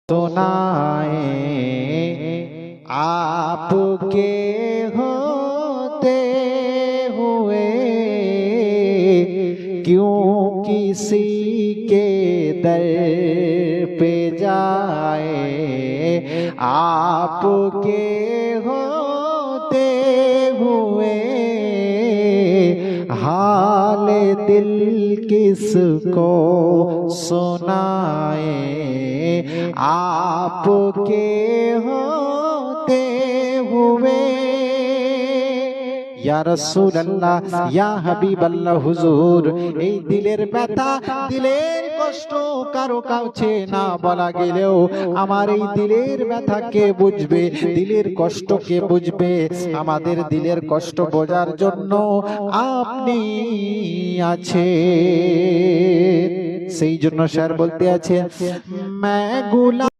सुनाए आपके होते हुए क्यों किसी के दर पे जाए। आपके होते हुए हाल दिल किसको सुनाए। आपके होते हुए या रसूल अल्लाह या हबीब अल्लाह হুজুর এই দিলের ব্যথা দিলের কষ্ট কারো কাছে না বলা গেলেও আমার এই দিলের ব্যথা কে বুঝবে, দিলের কষ্ট কে বুঝবে। আমাদের দিলের কষ্ট বোঝার জন্য আপনি আছেন। সেই জন্য স্যার বলতে আছে मैं गुलाम